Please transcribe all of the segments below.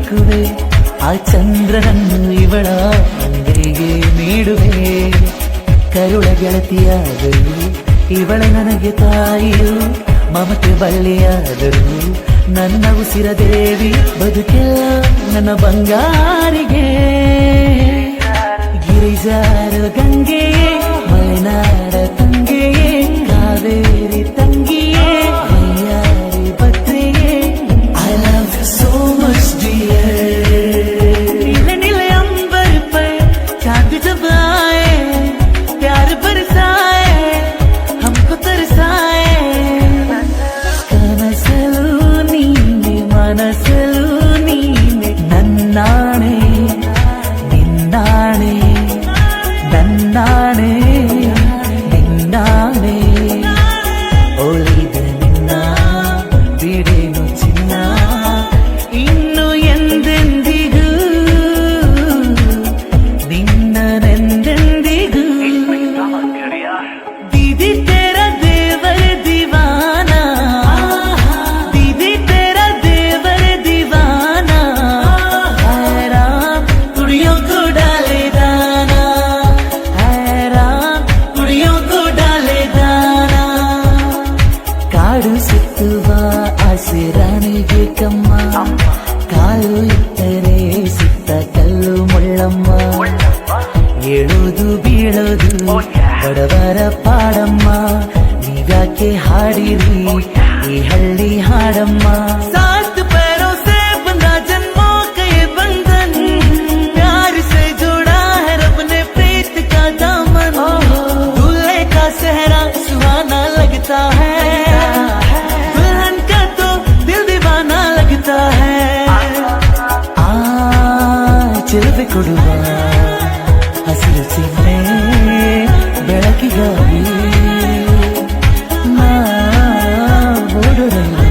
ಹಾಕುವೆ ಆ ಚಂದ್ರನನ್ನು ಇವಳ ಅಂಗೈಗೆ ನೀಡುವೆ ಕರುಳ ಗೆಳತಿಯಾದರು ಇವಳ ನನಗೆ ತಾಯಿಯು ಮಮತೆ ಬಳ್ಳಿಯಾದರು ನನ್ನ ಉಸಿರ ದೇವಿ ಬದುಕೆಲ್ಲ ನನ್ನ ಬಂಗಾರಿಗೆ ಗಿರಿಜಾರ ಗಂಗೆಯೇ ಮಲೆನಾಡ ತಂಗೆಯೇ ಕಾವೇರಿ ತಂಗಿಯೇ ವೈಯಾರಿ ಭದ್ರೆಯೇ I love you so much dear नीले नीले अंबर पर चांद जब आए प्यार बरसाए हमको तरसाए ಕನಸಲು ನೀನೆ ಮನಸಲು ನೀನೆ ನನ್ನಾಣೆ ನಿನ್ನಾಣೆ ನನ್ನಾಣೆ ನಿನ್ನಾಣೆ ಒಲಿದ ನಿನ್ನ ಬಿಡೇನು ಚಿನ್ನ ಇನ್ನು ಎಂದೆಂದಿಗೂ ನಿನ್ನನೆಂದೆಂದಿಗೂ दीदी तेरा देवर दीवाना दीदी तेरा देवर दीवाना हैरान कुड़ियों को डाले दाना हैरान कुड़ियों को डाले दाना ಕಾಡು ಸುತ್ತುವ ಆಸೆ ರಾಣಿಗೆ ಕಮ್ಮ ಕಾಲು ಇಟ್ಟರೆ ಸುತ್ತ ಕಲ್ಲು ಮುಳ್ಳಮ್ಮ ಏಳೋದು ಬೀಳೋದು ಬಡವರ ಪಾಡಮ್ಮ ನೀವ್ಯಾಕೆ ಹಾಡಿರಿ ಈ ಹಳ್ಳಿ ಹಾಡಮ್ಮ सात पैरों से बंधा जन्मों का ये बंधन प्यार से जोड़ा है रब ने प्रीत का दामन दूल्हे का सेहरा सुहाना लगता है दुल्हन का तो दिल दीवाना लगता है ಚಿಲುಬೆ ಕೊಡುವ ಹಸಿರು ಚಿನ್ನೆ ಬೆಳಕಿಗಾಗಿ ನಾ ಓಡುರಲು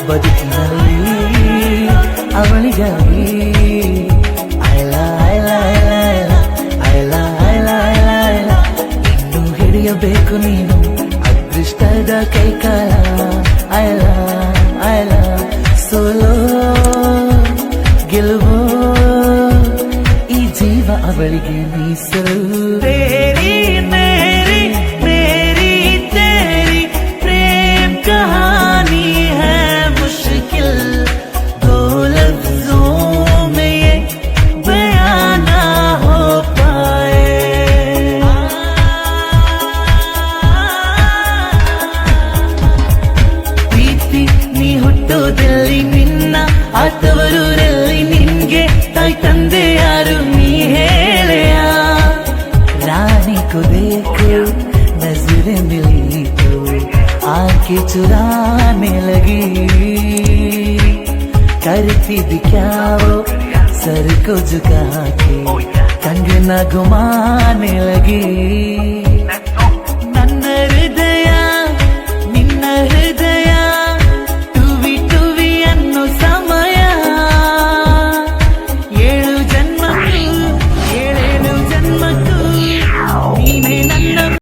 ಬದುಕಿನಲ್ಲಿ ಅವಳಿಗಾಗಿ ಐಲ ಐಲ ಐಲ ಐಲ ಐಲ ಐಲ ಐಲ ಇನ್ನು ಹಿಡಿಯಬೇಕು ನೀನು ಅದೃಷ್ಟದ ಕೈಕಾಲ ಐಲ ಐಲ ಸೋಲೋ ಗೆಲುವೋ ಈ ಜೀವ ಅವಳಿಗೆ ಮೀಸಲು तेरी मेरी मेरी तेरी प्रेम कहानी है मुश्किल दो लफ्जों में ये बयान ना हो पाए ಪ್ರೀತಿ ನೀ ಹುಟ್ಟೋದಲ್ಲಿ ನಿನ್ನ ಆತವರೂರಲ್ಲಿ ನಿನ್ಗೆ ತಾಯಿ ತಂದೆ ಯಾರು ನೀ ಹೇಳೆಯ रानी को देखो नजरें मिली तो आंखें चुराने लगी करती भी क्या वो सर को झुका के कंगना घुमाने लगी